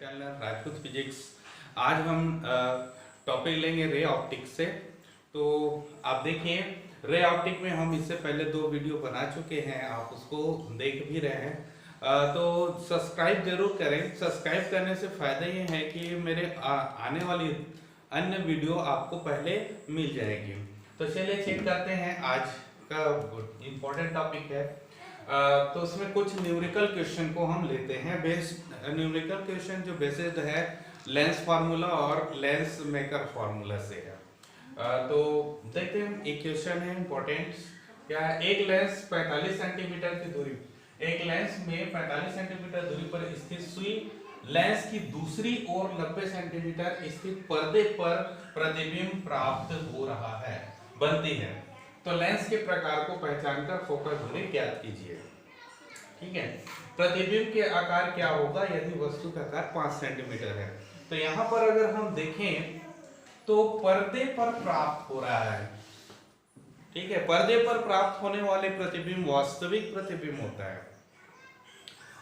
Channel Rajput physics. आज हम topic लेंगे रे ऑप्टिक्स से। तो आप देखिए, रे ऑप्टिक में हम इससे पहले 2 वीडियो बना चुके हैं, आप उसको देख भी रहे हैं। तो सब्सक्राइब जरूर करें। सब्सक्राइब करने से फ़ायदा ये है कि मेरे आने वाली अन्य वीडियो आपको पहले मिल जाएगी। तो चलिए चेक करते हैं, आज का इम्पोर्टेंट टॉपिक है। तो उसमें कुछ न्यूमेरिकल क्वेश्चन को हम लेते हैं। न्यूमेरिकल क्वेश्चन जो बेस्ड है लेंस फार्मूला और लेंस मेकर फार्मूला से है। तो देखते हैं, एक क्वेश्चन है इम्पोर्टेंट। क्या है? एक लेंस 45 सेंटीमीटर की दूरी, एक लेंस में 45 सेंटीमीटर दूरी पर स्थित सुई लेंस की दूसरी ओर 90 सेंटीमीटर स्थित पर्दे पर प्रतिबिंब प्राप्त हो रहा है, बनती है। तो लेंस के प्रकार को पहचानकर फोकस दूरी ज्ञात कीजिए। ठीक है, प्रतिबिंब के आकार क्या होगा यदि वस्तु का आकार 5 सेंटीमीटर है। तो यहाँ पर अगर हम देखें तो पर्दे पर प्राप्त हो रहा है। ठीक है, पर्दे पर प्राप्त होने वाले प्रतिबिंब वास्तविक प्रतिबिंब होता है।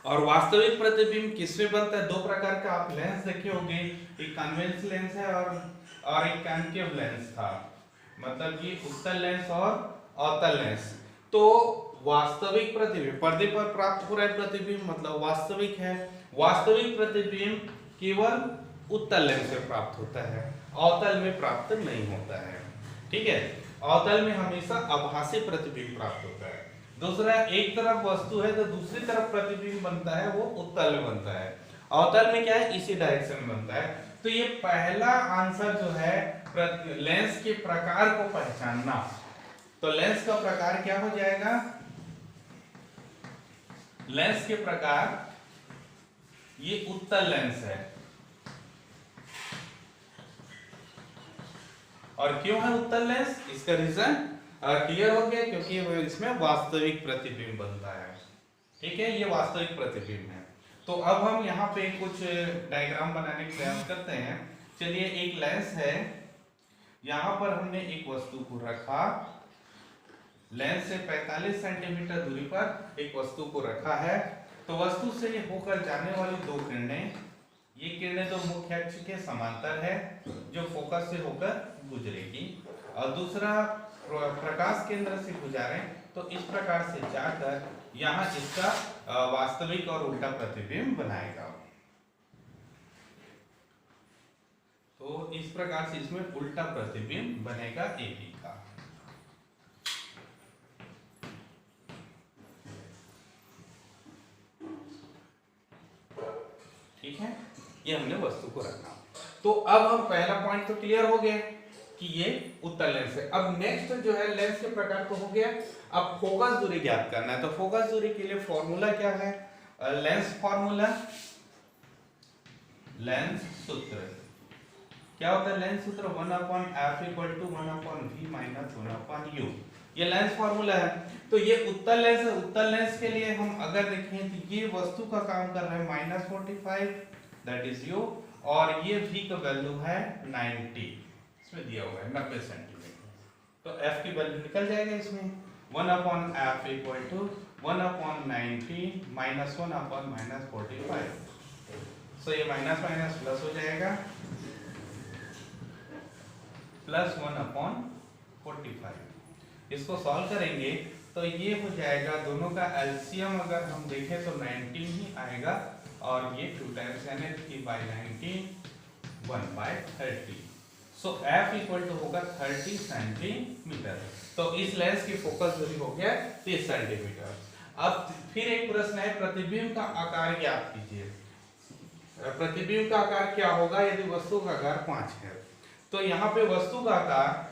और वास्तविक प्रतिबिंब किसमें बनता है? 2 प्रकार का आप लेंस देखे होंगे, एक कन्वेक्स लेंस है और एक कॉन्केव लेंस था, मतलब कि उत्तल लेंस और अवतल लेंस। तो वास्तविक प्रतिबिंब पर्दे पर प्राप्त हो रहा है प्रतिबिंब मतलब वास्तविक है। वास्तविक प्रतिबिंब केवल उत्तल लेंस से प्राप्त होता है, अवतल में प्राप्त नहीं होता है। ठीक है, अवतल में हमेशा आभासी प्रतिबिंब प्राप्त होता है। दूसरा, एक तरफ वस्तु है तो दूसरी तरफ प्रतिबिंब बनता है, वो उत्तल में बनता है। अवतल में क्या है? इसी डायरेक्शन में बनता है। तो ये पहला आंसर जो है लेंस के प्रकार को पहचानना। तो लेंस का प्रकार क्या हो जाएगा? लेंस के प्रकार, ये उत्तल लेंस है। और क्यों है उत्तल लेंस? इसका रीजन क्लियर हो गया, क्योंकि इसमें वास्तविक प्रतिबिंब बनता है। ठीक है, ये वास्तविक प्रतिबिंब है। तो अब हम यहाँ पे कुछ डायग्राम बनाने का प्रयास करते हैं। चलिए, एक लेंस है, यहाँ पर हमने एक वस्तु को रखा, लेंस से 45 सेंटीमीटर दूरी पर एक वस्तु को रखा है। तो वस्तु से होकर जाने वाली 2 किरणें, ये किरणें तो मुख्य अक्ष के समांतर है जो फोकस से होकर गुजरेगी, और दूसरा प्रकाश केंद्र से गुजारे तो इस प्रकार से जाकर यहाँ इसका वास्तविक और उल्टा प्रतिबिंब बनाएगा। तो इस प्रकार से इसमें उल्टा प्रतिबिंब बनेगा एक ही का। ठीक है, ये हमने वस्तु को रखा। तो अब हम पहला पॉइंट तो क्लियर हो गया कि ये उत्तल लेंस है। अब नेक्स्ट जो है लेंस के प्रकार तो हो गया, अब फोकस दूरी ज्ञात करना है। तो फोकस दूरी के लिए फॉर्मूला क्या है? लेंस फॉर्मूला, लेंस सूत्र क्या होता है? लेंस सूत्र 1/f = 1/v - 1/u, ये लेंस फॉर्मूला है। तो ये उत्तल लेंस है। उत्तल लेंस के लिए हम अगर देखें तो ये वस्तु का काम कर रहा है -45, दैट इज u, और ये v का वैल्यू है 90, इसमें दिया हुआ है 90 सेंटीमीटर। तो f की वैल्यू निकल जाएगा इसमें 1/f = 1/90 - 1/45। सो ये माइनस माइनस प्लस हो जाएगा, प्लस 1/45। इसको सॉल्व करेंगे तो ये हो जाएगा, दोनों का एलसीएम अगर हम देखें तो 19 ही आएगा, और ये 2 टाइम्स यानी 3/19 1/30। सो f = होगा 30 सेंटीमीटर। तो इस लेंस की फोकस दूरी हो गया 30 सेंटीमीटर। अब फिर एक प्रश्न है, प्रतिबिंब का आकार ज्ञात कीजिए। प्रतिबिंब का आकार क्या होगा यदि वस्तु का आकार 5 है? तो यहाँ पे वस्तु का आकार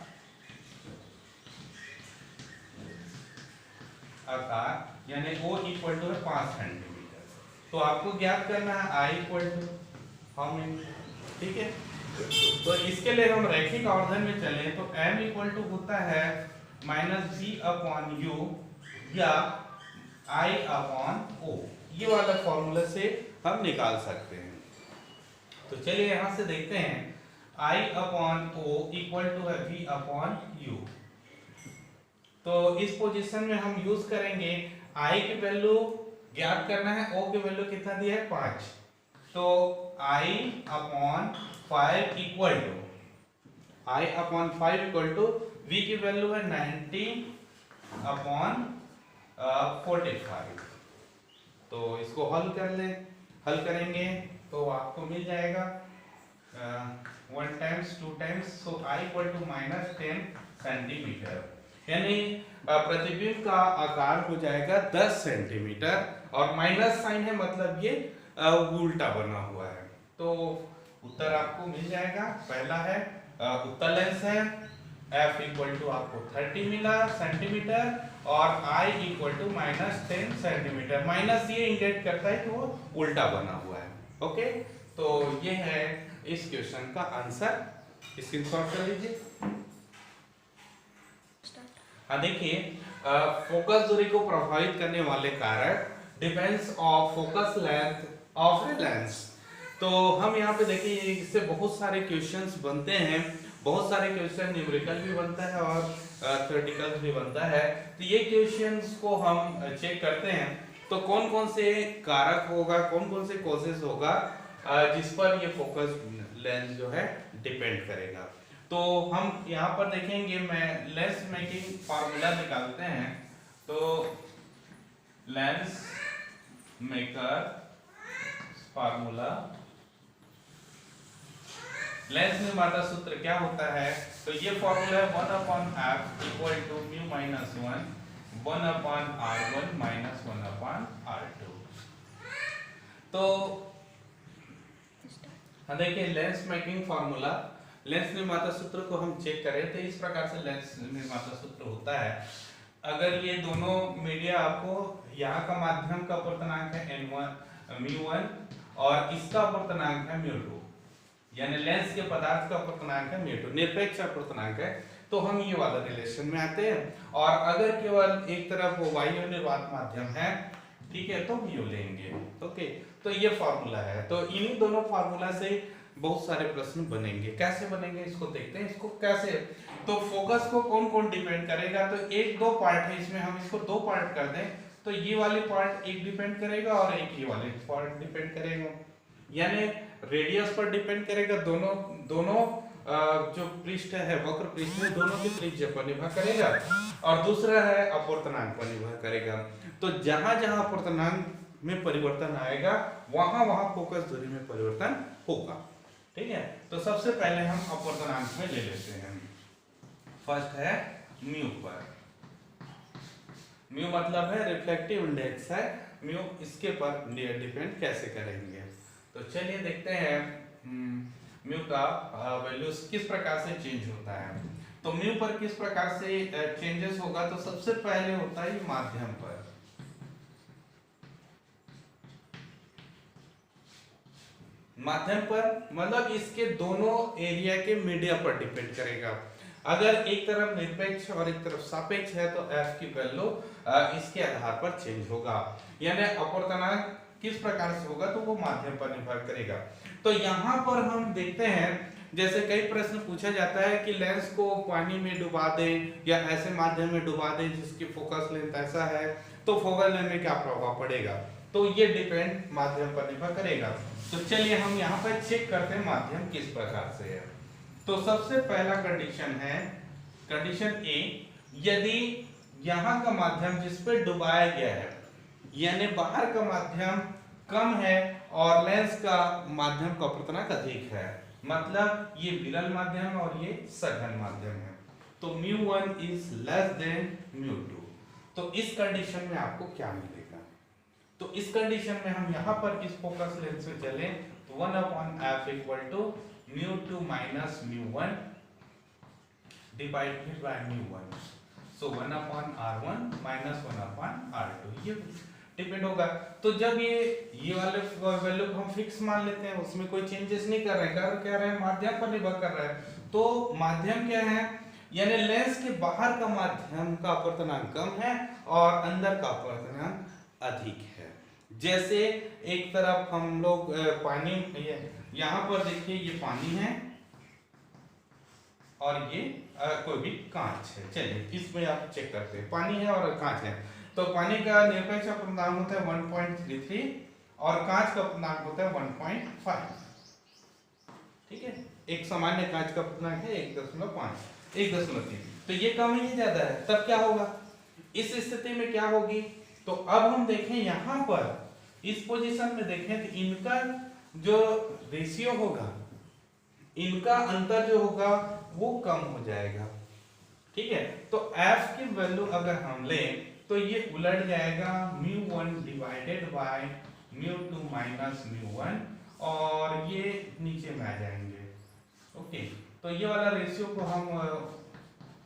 यानी O = 5 सेंटीमीटर। तो आपको ज्ञात करना है I = हाउ मेनी। ठीक है, तो इसके लिए हम रैखिक आवर्धन में चलें तो m = होता है -v/u या I/O, ये वाला फॉर्मूला से हम निकाल सकते हैं। तो चलिए यहां से देखते हैं, I/O = v/u। तो इस पोजीशन में हम यूज करेंगे, I की वैल्यू ज्ञात करना है, O की वैल्यू कितना दिया है 5। तो I/5 इक्वल टू V की वैल्यू है 90/45। तो इसको हल करेंगे तो आपको मिल जाएगा 1 times 2 times, so I equal to -10 centimetre, यानी प्रतिबिंब का आकार हो जाएगा 10 सेंटीमीटर, और माइनस साइन है मतलब ये उल्टा बना हुआ है। तो उत्तर आपको मिल जाएगा। पहला है उत्तर लेंस है, F इक्वल टू आपको 30 मिला सेंटीमीटर और I equal to -10 centimetre. Minus ये इंडिकेट करता है कि वो उल्टा बना हुआ है। ओके, तो ये है इस क्वेश्चन का आंसर, स्क्रीनशॉट कर लीजिए। हाँ देखिए, फोकस दूरी को प्रभावित करने वाले कारक depends of focus length of the lens. तो हम यहाँ पे देखिए इससे बहुत सारे क्वेश्चंस बनते हैं, बहुत सारे क्वेश्चन न्यूमेरिकल भी बनता है और थ्योरेटिकल भी बनता है। तो ये क्वेश्चंस को हम चेक करते हैं, तो कौन कौन से कारक होगा, कौन कौन से कॉजेस होगा जिस पर ये फोकस लेंस जो है डिपेंड करेगा। तो हम यहाँ पर देखेंगे, मैं लेंस मेकिंग फार्मूला निकालते हैं। तो लेंस मेकर फार्मूला, लेंस निर्माता सूत्र क्या होता है? तो ये फॉर्मूला है 1/f equal to mu minus 1/r1 minus 1/r2। तो देखिए लेंस मेकिंग फार्मूला, लेंस निर्माता सूत्र को हम चेक करें तो इस प्रकार से लेंस निर्माता सूत्र होता है। अगर ये दोनों मीडिया आपको, यहाँ का माध्यम का अपवर्तनांक है n1 μ1 और इसका अपवर्तनांक है μ2, यानी लेंस के पदार्थ का अपवर्तनांक है μ2, निरपेक्ष अपवर्तनांक है, तो हम ये वाला रिलेशन में आते हैं। और अगर केवल एक तरफ वो वायु निर्वात माध्यम है, ठीक है, तो म्यू लेंगे। ओके, तो ये फार्मूला है। तो इन्हीं दोनों फार्मूला से बहुत सारे प्रश्न बनेंगे। कैसे बनेंगे इसको देखते हैं। इसको कैसे, तो फोकस को कौन कौन डिपेंड करेगा? तो एक दो पार्ट है इसमें, हम इसको दो पार्ट कर दें तो ये वाले पार्ट एक डिपेंड करेगा और एक ये वाले पार्ट डिपेंड करेगा, यानी रेडियस पर डिपेंड करेगा। दोनों जो पृष्ठ है, वक्र पृष्ठ है, दोनों की त्रिज्या पर निर्भर करेगा, और दूसरा है अपवर्तनांक पर निर्भर करेगा। तो जहां जहां अपवर्तनांक में परिवर्तन आएगा वहां वहां फोकस दूरी में परिवर्तन होगा। ठीक है, तो सबसे पहले हम अपवर्तनांक में ले लेते हैं। फर्स्ट है म्यू पर, म्यू मतलब है रिफ्लेक्टिव इंडेक्स है, म्यू इसके पर डिपेंड कैसे करेंगे। तो चलिए देखते हैं म्यू का वैल्यूज किस प्रकार से चेंज होता है। तो म्यू पर किस प्रकार से चेंजेस होगा? तो सबसे पहले होता है माध्यम पर। माध्यम पर मतलब इसके दोनों एरिया के मीडिया पर डिपेंड करेगा। अगर एक तरफ निरपेक्ष और एक तरफ सापेक्ष है तो F की वैल्यू इसके आधार पर चेंज होगा, यानी अपवर्तनांक किस प्रकार से होगा तो वो माध्यम पर निर्भर करेगा। तो यहाँ पर हम देखते हैं, जैसे कई प्रश्न पूछा जाता है कि लेंस को पानी में डुबा दें या ऐसे माध्यम में डुबा दें जिसकी फोकस लेंथ ऐसा है, तो फोकल लेंथ में क्या प्रभाव पड़ेगा? तो ये डिपेंड माध्यम पर निर्भर करेगा। तो चलिए हम यहाँ पर चेक करते हैं माध्यम किस प्रकार से है। तो सबसे पहला कंडीशन है, कंडीशन ए, यदि यहाँ का माध्यम जिस पे डुबाया गया है, यानी बाहर का माध्यम कम है और लेंस का माध्यम का अपवर्तनांक अधिक है, मतलब ये विरल माध्यम और ये सघन माध्यम है, तो μ1 इज लेस देन μ2। तो इस कंडीशन में आपको क्या मिलेगा? तो इस कंडीशन में हम यहाँ पर इस फोकस लेंस में चलें तो 1/f equal to μ2 minus μ1 divided by μ1, so 1/r1 minus 1/r2 ये डिपेंड होगा। तो जब ये वाले वैल्यू को हम फिक्स मान लेते हैं, उसमें कोई चेंजेस नहीं कर रहे हैं, कह रहे हैं माध्यम पर निर्भर कर रहा है। तो माध्यम क्या है, यानी लेंस के बाहर का माध्यम का अपवर्तनांक कम है और अंदर का अपवर्तनांक अधिक है। जैसे एक तरफ हम लोग पानी, यहाँ पर देखिए ये पानी है और ये कोई भी कांच है। चलिए इसमें आप चेक करते हैं, पानी है और कांच है। तो पानी का निरपेक्ष अपवर्तनांक होता है 1.33 और कांच का अपवर्तनांक होता है 1.5। ठीक है, एक सामान्य कांच का पूर्णांक है 1.5 1.3, तो ये कम है ये ज्यादा है, तब क्या होगा, इस स्थिति में क्या होगी। तो अब हम देखें यहां पर इस पोजीशन में देखें तो इनका जो रेशियो होगा, इनका अंतर जो होगा वो कम हो जाएगा। ठीक है, तो f की वैल्यू अगर हम लें तो ये उलट जाएगा μ1 डिवाइडेड बाय μ2 माइनस μ1, और ये नीचे में आ जाएंगे। ओके, तो ये वाला रेशियो को हम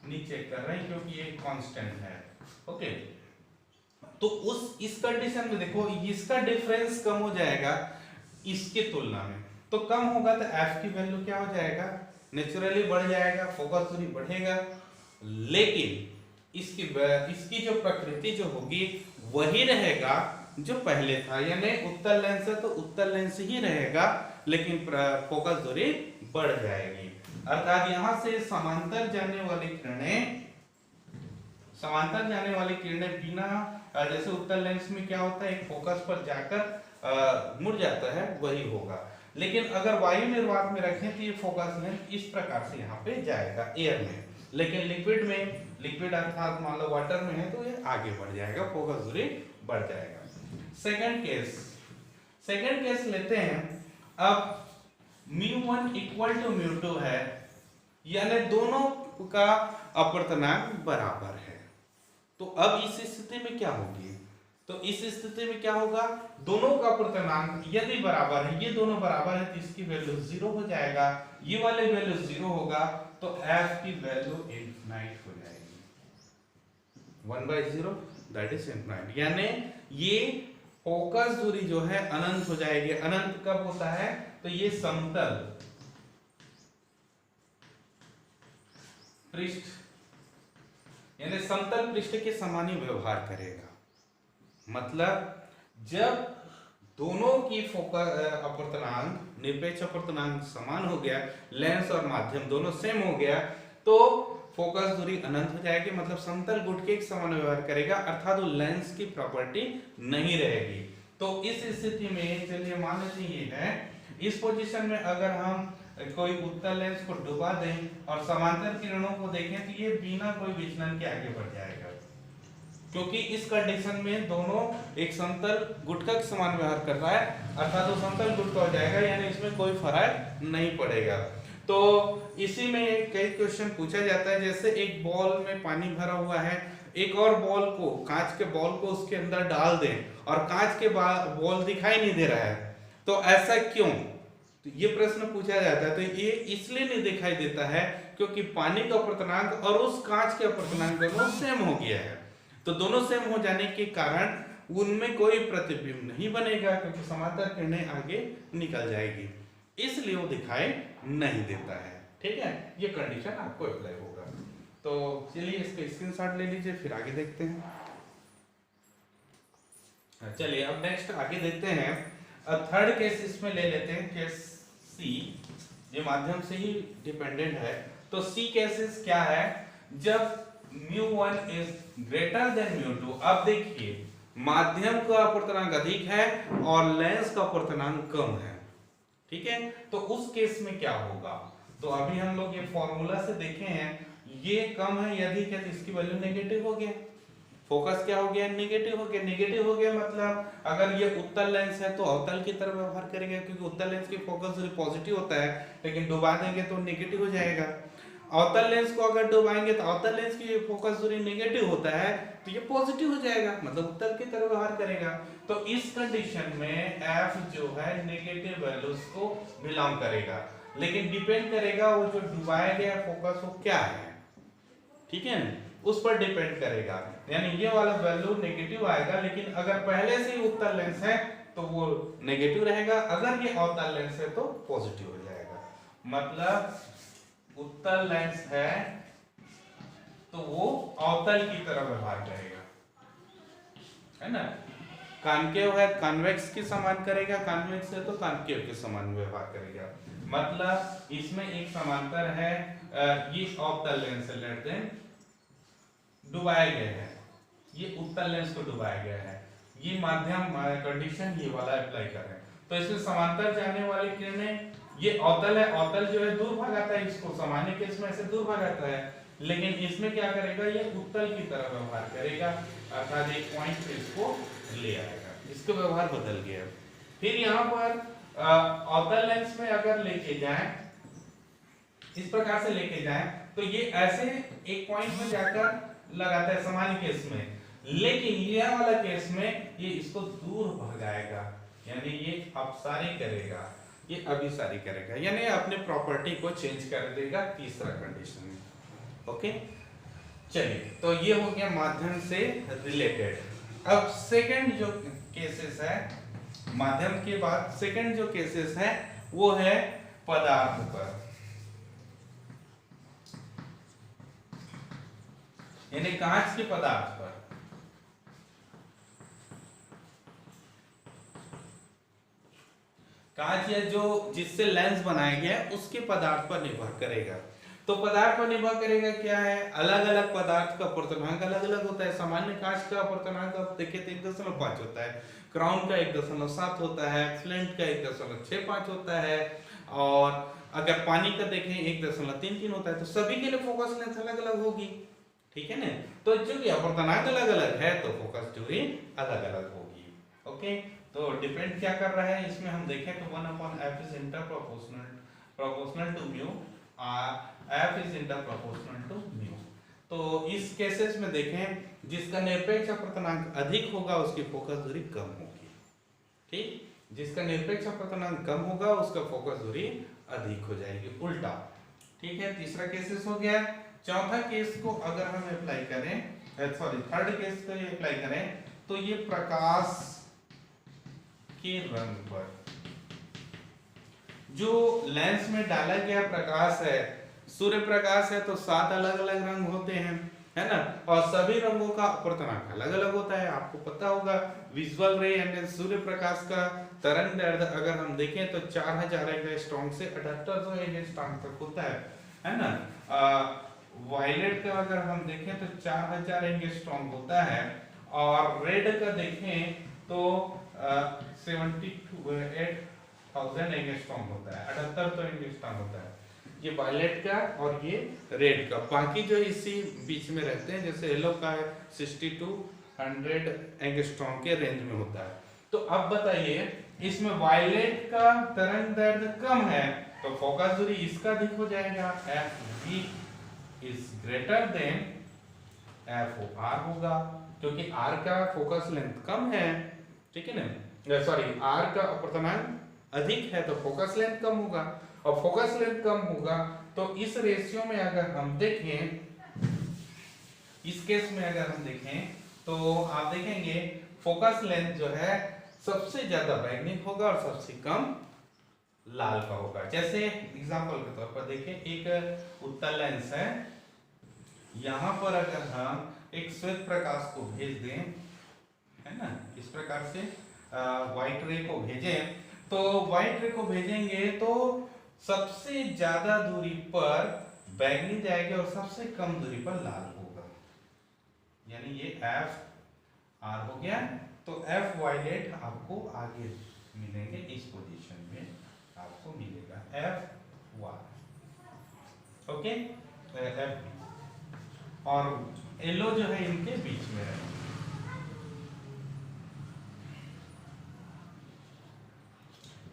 नीचे कर रहे हैं क्योंकि ये कांस्टेंट है। ओके, तो इस कंडीशन में देखो इसका डिफरेंस कम हो जाएगा इसके तुलना में, तो कम होगा तो f की वैल्यू क्या हो जाएगा, नेचुरली बढ़ जाएगा, फोकस दूरी बढ़ेगा, लेकिन इसकी जो प्रकृति जो होगी वही रहेगा जो पहले था, यानी उत्तल लेंस है तो उत्तल लेंस ही रहेगा, लेकिन फोकस दूरी बढ़ जाएगी। अर्थात यहां से समांतर जाने वाली किरणें बिना, जैसे उत्तल लेंस में क्या होता है एक फोकस पर जाकर मुड़ जाता है वही होगा, लेकिन अगर वायु निर्वात में रखें तो ये फोकस लेंस इस प्रकार से यहाँ पे जाएगा एयर में, लेकिन लिक्विड अर्थात मान लो वाटर में है तो ये आगे बढ़ जाएगा, फोकस दूरी बढ़ जाएगा। सेकंड केस लेते हैं। अब μ1 इक्वल टू μ2 है, यानी दोनों का अपवर्तनांक बराबर है, तो अब इस स्थिति में क्या होगी, तो इस स्थिति में क्या होगा, दोनों का अपवर्तनांक यदि बराबर है, ये दोनों बराबर है तो इसकी वैल्यू 0 हो जाएगा, ये वाले वैल्यू 0 होगा तो f की वैल्यू इनफिनिट हो जाएगी, 1/0 दैट इज इनफिनिट, यानी ये फोकस दूरी जो है अनंत हो जाएगी। अनंत कब होता है, तो ये समतल पृष्ठ यानी समतल पृष्ठ के समान ही व्यवहार करेगा, मतलब जब दोनों की फोकस अपवर्तनांक निरपेक्ष अपवर्तनांक समान हो गया, लेंस और माध्यम दोनों सेम हो गया, तो फोकस दूरी अनंत हो जाएगी, मतलब समतल गुट के एक समान व्यवहार करेगा, अर्थात वो लेंस की प्रॉपर्टी नहीं रहेगी। तो इस स्थिति में चलिए मान लेते ये है, इस पोजीशन में अगर हम कोई उत्तल लेंस को डुबा दें और समांतर किरणों को देखें तो ये बिना कोई विचलन के आगे बढ़ जाएगा, क्योंकि इस कंडीशन में दोनों एक समतल गुटका के समान व्यवहार कर रहा है, अर्थात वो समतल गुटका हो जाएगा, यानी इसमें कोई फर्क नहीं पड़ेगा। तो इसी में कई क्वेश्चन पूछा जाता है, जैसे एक बॉल में पानी भरा हुआ है, एक और बॉल को, कांच के बॉल को उसके अंदर डाल दें और कांच के बॉल दिखाई नहीं दे रहा है, तो ऐसा क्यों, तो ये प्रश्न पूछा जाता है। तो ये इसलिए नहीं दिखाई देता है क्योंकि पानी का अपवर्तनांक और उस कांच के अपवर्तनांक दोनों सेम हो गया है, तो दोनों सेम हो जाने के कारण उनमें कोई प्रतिबिंब नहीं बनेगा, क्योंकि समांतर किरणें आगे निकल जाएगी, इसलिए वो दिखाई नहीं देता है। ठीक है, ये कंडीशन आपको अप्लाई होगा। तो चलिए इसका स्क्रीनशॉट ले लीजिए, फिर आगे देखते हैं। चलिए अब नेक्स्ट आगे देखते हैं। थर्ड केस इसमें ले लेते हैं, केस सी, ये माध्यम से ही डिपेंडेंट है। तो सी केसेस क्या है, जब μ1 इज ग्रेटर देन μ2। अब देखिए माध्यम का अपवर्तनांक अधिक है और लेंस का अपवर्तनांक कम है, ठीक है, तो उस केस में क्या होगा, तो अभी हम लोग ये फॉर्मूला से देखे हैं, ये कम है यदि क्या, तो इसकी वैल्यू नेगेटिव हो गया, फोकस क्या हो गया, नेगेटिव हो गया। नेगेटिव हो गया मतलब अगर ये उत्तल लेंस है तो अवतल की तरफ व्यवहार करेगा, क्योंकि उत्तल लेंस की फोकस दूरी पॉजिटिव होता है, लेकिन डुबा देंगे तो नेगेटिव हो जाएगा। अवतल लेंस को अगर डुबाएंगे तो अवतल लेंस की फोकस दूरी नेगेटिव होता है, तो ये पॉजिटिव हो जाएगा, मतलब उत्तल की तरफ व्यवहार करेगा। तो इस कंडीशन में f जो है नेगेटिव वैल्यूज को बिलोंग करेगा, लेकिन डिपेंड करेगा वो जो डुबाया गया फोकस वो क्या है, ठीक है, उस पर डिपेंड करेगा। यानी ये वाला वैल्यू नेगेटिव आएगा, लेकिन अगर पहले से ही उत्तल लेंस है तो वो नेगेटिव रहेगा, अगर ये अवतल लेंस है तो पॉजिटिव हो जाएगा। मतलब उत्तल लेंस है तो वो अवतल की तरह व्यवहार करेगा, है ना, कॉन्केव है कॉन्वेक्स के समान करेगा, कॉन्वेक्स है तो कॉन्केव के समान व्यवहार करेगा। मतलब इसमें एक समांतर है, ये अवतल लेंस है, लेट देन डुबाया गया है, ये उत्तल लेंस को डुबाया गया है, ये माध्यम कंडीशन ये वाला अप्लाई कर रहे हैं, तो इसमें समांतर जाने वाली किरणें, ये अवतल है, अवतल जो है दूर भगाता है इसको, सामान्य केस में ऐसे दूर भगाता है, लेकिन इसमें क्या करेगा, ये उत्तल की तरह व्यवहार करेगा, अर्थात एक पॉइंट पे इसको ले आएगा, इसका व्यवहार बदल गया। फिर यहाँ पर अवतल लेंस में अगर लेके जाएं, इस प्रकार से लेके जाएं, तो ये ऐसे एक पॉइंट में जाकर लगाता है सामान्य केस में, लेकिन ये वाला केस में ये इसको दूर भगाएगा, यानी ये अपसारी करेगा, ये अभिसारी करेगा, यानी अपने प्रॉपर्टी को चेंज कर देगा तीसरा कंडीशन में। ओके, चलिए, तो ये हो गया माध्यम से रिलेटेड। अब सेकंड जो केसेस है, माध्यम के बाद सेकंड जो केसेस है वो है पदार्थ पर, यानी कांच के पदार्थ पर। कांच या जो जिससे लेंस बनाया गया है उसके पदार्थ पर निर्भर करेगा। तो पदार्थ पर निर्भर करेगा क्या है, अलग अलग पदार्थ का अपवर्तनांक अलग अलग होता है। सामान्य कांच का अपवर्तनांक आप देखिए तो 1.5 होता है, क्राउन का 1.7 होता है, फ्लिंट का 1.65 होता है, और अगर पानी का देखें 1.33 होता है। तो सभी के लिए फोकस लेंथ अलग अलग होगी, ठीक है ना। तो जो अपवर्तनांक अलग अलग है तो फोकस दूरी अलग अलग होगी। ओके, तो डिपेंड क्या कर रहा है इसमें हम देखें तो 1/f is inter proportional to mu, f is inter proportional to mu. तो इस केसेस में देखें जिसका निरपेक्ष अपवर्तनांक अधिक होगा उसकी फोकस दूरी कम होगी, ठीक, जिसका निरपेक्ष अपवर्तनांक कम होगा उसका फोकस दूरी अधिक हो जाएगी, उल्टा, ठीक है। तीसरा केसेस हो गया। चौथा केस को अगर हम अप्लाई करें, सॉरी थर्ड केस को ये अप्लाई करें, तो ये प्रकाश के रंग पर, जो लेंस में डाला गया प्रकाश है, सूर्य प्रकाश है तो 7 अलग अलग रंग होते हैं, है ना, और सभी रंगों का अपवर्तनांक अलग अलग होता है। आपको पता होगा विजुअल रे यानी सूर्य प्रकाश का तरंग दैर्ध्य अगर हम देखें तो 4000 एंगस्ट्रॉम से 7800 एंगस्ट्रॉम तक होता है ना। वायलेट का अगर हम देखें तो 4000 एंगस्ट्रॉम होता है, और रेड का देखें तो 78,000 एंगस्ट्रॉम होता है, 7800 एंगस्ट्रॉम होता है, ये वायलेट का और ये रेड का। बाकी जो इसी बीच में रहते हैं, जैसे येलो का 6200 एंगस्ट्रॉम के रेंज में होता है। तो अब बताइए इसमें वायलेट का तरंग दैर्ध्य कम है तो फोकस दूरी इसका अधिक हो जाएगा, FV is greater than FOR होगा, क्योंकि R का फोकस लेंथ कम है, ठीक है ना, सॉरी R का अपवर्तनांक अधिक है तो फोकस लेंथ कम होगा, और फोकस लेंथ कम होगा तो इस रेशियो में अगर हम देखें, इस केस में अगर हम देखें तो आप देखेंगे फोकस लेंथ जो है सबसे ज्यादा बैंगनी होगा और सबसे कम लाल का होगा। जैसे एग्जांपल के तौर पर देखें, एक उत्तल लेंस है, यहां पर अगर हम एक श्वेत प्रकाश को भेज दें, है ना, इस प्रकार से व्हाइट रे को भेजें, तो व्हाइट रे को भेजेंगे तो सबसे ज्यादा दूरी पर बैंगनी जाएगी और सबसे कम दूरी पर लाल होगा, यानी ये FR हो गया। तो F वायलेट आपको आगे मिलेंगे, इस पोजीशन में आपको मिलेगा FY, ओके, F, और येलो जो है इनके बीच में है।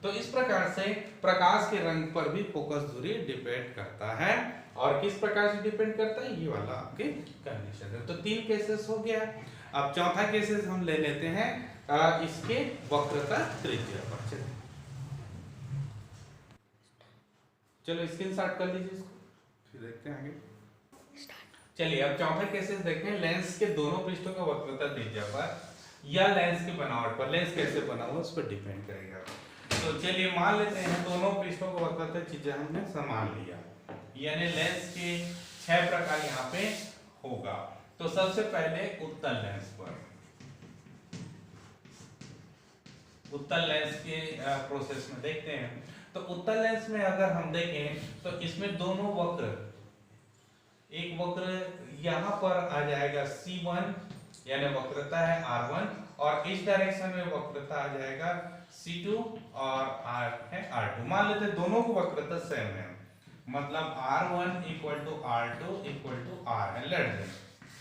तो इस प्रकार से प्रकाश के रंग पर भी फोकस दूरी डिपेंड करता है, और किस प्रकार से डिपेंड करता है ये वाला आपके कंडीशन है। तो 3 केसेस हो गया। अब चौथा केसेस हम ले लेते हैं इसके वक्रता त्रिज्या पर। चलो स्क्रीनशॉट कर लीजिए इसको, फिर देखते हैं आगे। चलिए अब चौथा केसेस देखते हैं, लेंस के दोनों पृष्ठों का वक्रता त्रिज्या पर या लेंस की बनावट पर, लेंस कैसे बना हुआ उस पर डिपेंड करेगा। तो चलिए मान लेते हैं दोनों पृष्ठों का वक्रता त्रिज्या हमने समान लिया, यानी लेंस के 6 प्रकार यहाँ पे होगा। तो सबसे पहले उत्तल लेंस पर, उत्तल लेंस के प्रोसेस में देखते हैं। तो उत्तल लेंस में अगर हम देखें तो इसमें दोनों वक्र, एक वक्र यहाँ पर आ जाएगा C1 यानी वक्रता है R1, और इस डायरेक्शन में वक्रता आ जाएगा C2 और R है R2। मान लेते दोनों को वक्रता सेम है, मतलब R1 equal to R2 equal to R है। लेट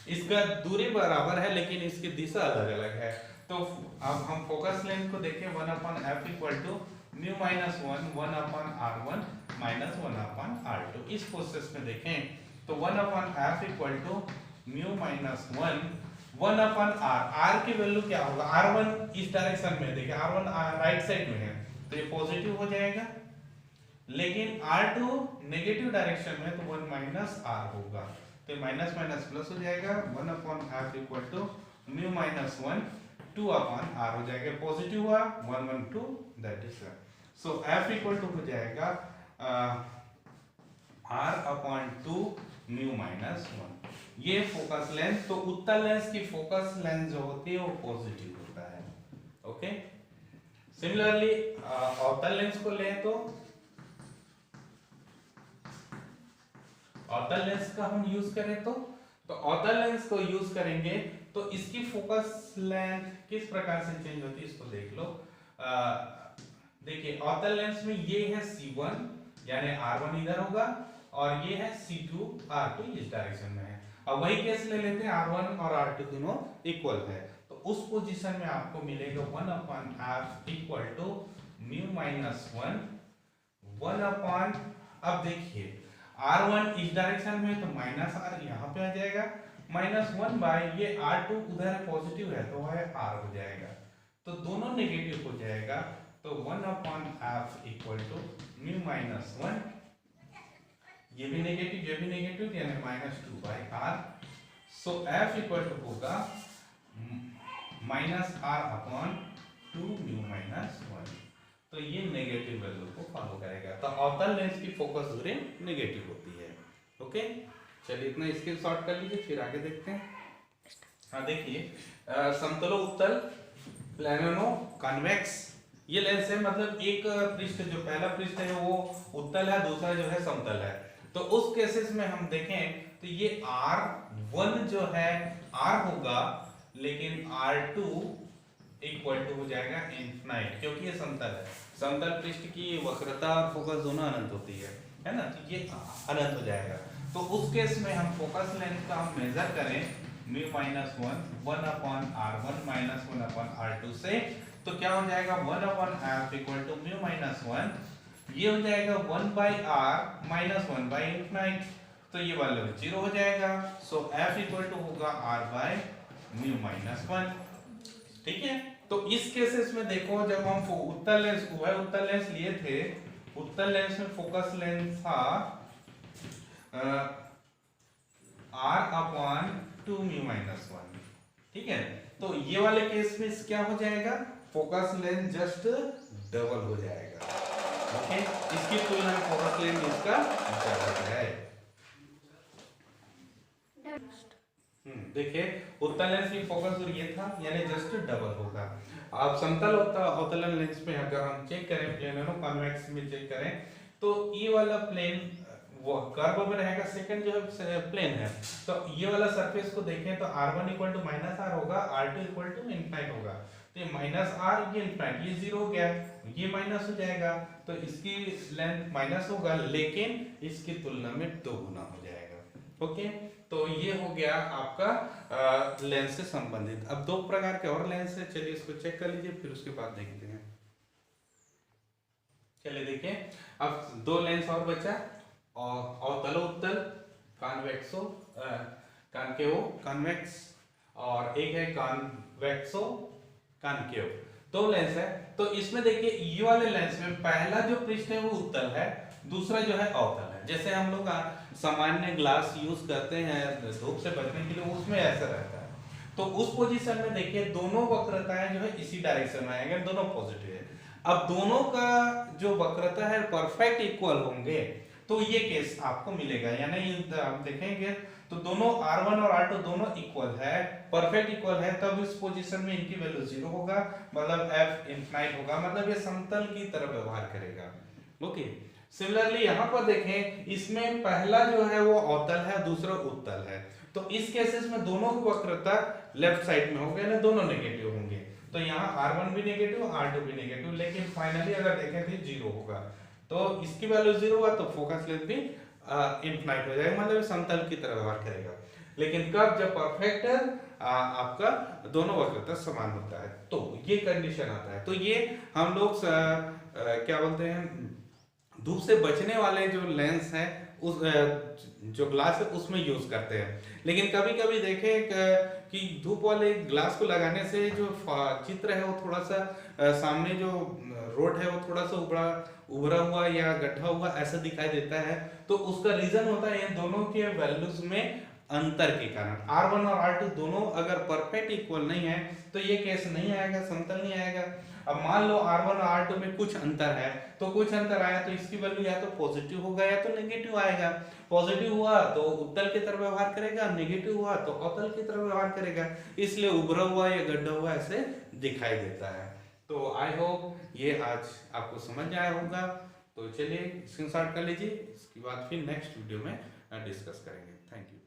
इसका दूरी बराबर है लेकिन इसकी दिशा अलग अलग है। तो अब हम फोकस लेंथ को देखें 1/f equal to mu minus 1/r1 minus 1/r2। इस प्रोसेस में देखें तो 1/f equal to mu minus 1/r। r की वैल्यू क्या होगा, r1 इस डायरेक्शन में, देखिए r1 राइट साइड में है तो ये पॉजिटिव हो जाएगा, लेकिन r2 नेगेटिव डायरेक्शन में तो 1 माइनस r होगा, तो माइनस माइनस प्लस हो जाएगा। 1/f equal to mu minus 1 2/r हो जाएगा, पॉजिटिव हुआ 1 1 2 that is so f equal to हो जाएगा r/2 म्यू माइनस 1। ये फोकस लेंथ, तो उत्तल लेंस की फोकस लेंथ जो होती है वो पॉजिटिव होता है। ओके, सिमिलरली अवतल लेंस को लें तो अवतल लेंस का हम यूज करें तो अवतल लेंस को यूज करेंगे तो इसकी फोकस लेंथ किस प्रकार से चेंज होती है इसको देख लो। देखिए अवतल लेंस में ये है C1 यानी R1 इधर होगा और ये है C2 R2 इस डायरेक्शन में है। अब वही केस ले लेते हैं R1 और R2 दोनों इक्वल है, तो उस पोजीशन में आपको मिलेगा 1/f equal to mu minus 1 अब देखिए R1 इस डायरेक्शन में तो माइनस R यहाँ पे आ जाएगा, माइनस 1 बाय ये R2 उधर पॉजिटिव है तो वह R हो जाएगा, तो दोनों नेगेटिव हो जाएगा, तो 1/f equal to mu minus 1, ये भी नेगेटिव यानी -2/r। So f equal to होगा -r/2 म्यू माइनस 1, तो ये नेगेटिव वैल्यू को फॉलो करेगा। तो अवतल लेंस की फोकस दूरी नेगेटिव होती है। ओके, चलिए इतना इसके शॉर्ट कर लीजिए, फिर आगे देखते हैं। हाँ देखिए समतलो उत्तल प्लेनो कन्वेक्स ये लेंस है, मतलब एक पृष्ठ जो पहला पृष्ठ है वो उत्तल है, दूसरा जो है समतल है। तो उस केसेस में हम देखें तो ये R1 जो है R होगा, लेकिन R2 इक्वल टू हो जाएगा इनफिनाइट, क्योंकि ये समतल है। समतल पृष्ठ की वक्रता और फोकस दोनों अनंत होती है ना, तो ये अनंत हो जाएगा। तो उस केस में हम फोकस लेंथ का हम मेजर करें mu minus 1/r1 minus 1/r2 से, तो क्या हो जाएगा 1/f equal to mu minus 1, ये हो जाएगा 1/r माइनस 1/इनफिनाइट, तो ये वाला 0 हो जाएगा। सो f इक्वल टू होगा r बाय म्यू माइनस 1। ठीक है, तो इस केसेस में देखो जब हम उत्तल लेंस उत्तल लेंस लिए थे, उत्तल लेंस में फोकस लेंथ था r/2 म्यू माइनस 1। ठीक है, तो ये वाले केस में क्या हो जाएगा, फोकस लेंथ जस्ट डबल हो जाएगा। ओके, इसकी तुलना में फोकस लेंथ इसका डबल है। देखिए उत्तल लेंस की फोकस दूरी ये था यानी जस्ट डबल होगा। अब समतल अवतल लेंस में अगर हम चेक करें, प्लेनो कन्वेक्स में चेक करें, तो ये वाला प्लेन वो कर्व में रहेगा, सेकंड जो है प्लेन है, तो ये वाला सरफेस को देखें तो r1 equal to minus r होगा, r2 इक्वल टू इनफिनाइट होगा, तो ये माइनस r ये इनफिनाइट, ये 0 हो गया, ये माइनस हो जाएगा, तो इसकी लेंथ माइनस होगा, लेकिन इसकी तुलना में 2 गुना हो जाएगा। ओके, तो ये हो गया आपका लेंस से संबंधित। अब 2 प्रकार के और लेंस है, चलिए इसको चेक कर लीजिए, फिर उसके बाद देखते हैं। चलिए देखिए, अब 2 लेंस और बचा, और अवतलोत्तल कॉन्वेक्सो कॉनकेवो कॉन्वेक्स, और एक है कॉन्वेक्सो कॉनकेव, 2 लेंस है। तो इसमें देखिए ये वाले लेंस में पहला जो पृष्ठ है वो उत्तल है, दूसरा जो है अवतल है। जैसे हम लोग सामान्य ग्लास यूज करते हैं धूप से बचने के लिए, उसमें ऐसा रहता है। तो उस पोजीशन में देखिए दोनों वक्रताएं जो है इसी डायरेक्शन में आएंगे, दोनों पॉजिटिव है। अब दोनों का जो वक्रता है परफेक्ट इक्वल होंगे तो ये केस आपको मिलेगा, यानी आप देखेंगे तो दोनों R1 और R2 दोनों इक्वल है, परफेक्ट इक्वल है, तब इस पोजीशन में इनकी वैल्यू 0 होगा, मतलब f इनफिनाइट होगा, मतलब ये समतल की तरह व्यवहार करेगा। ओके, सिमिलरली यहाँ पर देखें, इसमें पहला जो है वो अवतल है, दूसरा उत्तल है, तो इस केसेस में दोनों की वक्रता लेफ्ट साइड में होंगे ना, दोनों नेगेटिव होंगे, तो यहाँ R1 भी नेगेटिव, R2 भी नेगेटिव, लेकिन फाइनली अगर देखें तो 0 होगा। तो इसकी वैल्यू 0 हुआ तो फोकस लेंथ भी इनफाइनाइट हो जाएगा, मतलब समतल की तरह व्यवहार करेगा। लेकिन कब, जब परफेक्ट आपका दोनों वक्रता समान होता है, तो ये कंडीशन आता है। तो ये हम लोग क्या बोलते हैं, धूप से बचने वाले जो लेंस है, उस जो ग्लास है उसमें यूज करते हैं। लेकिन कभी कभी देखें कि धूप वाले ग्लास को लगाने से जो चित्र है वो थोड़ा सा सामने जो रोड है वो थोड़ा सा उभरा हुआ या गड्ढा हुआ ऐसा दिखाई देता है। तो उसका रीजन होता है इन दोनों के वैल्यूज में अंतर के कारण। R1 और R2 दोनों अगर परफेक्ट इक्वल नहीं है तो ये केस नहीं आएगा, समतल नहीं आएगा। अब मान लो R1 और R2 में कुछ अंतर है, तो कुछ अंतर आया तो इसकी वैल्यू या तो पॉजिटिव होगा या तो नेगेटिव आएगा। पॉजिटिव हुआ तो उत्तल की तरफ व्यवहार करेगा, नेगेटिव हुआ तो अवतल की तरफ व्यवहार करेगा, इसलिए उभरा हुआ या गड्ढा हुआ ऐसे दिखाई देता है। तो आई होप ये आज आपको समझ आया होगा। तो चलिए स्क्रीनशॉट कर लीजिए, इसके बाद फिर नेक्स्ट वीडियो में डिस्कस करेंगे। Thank you.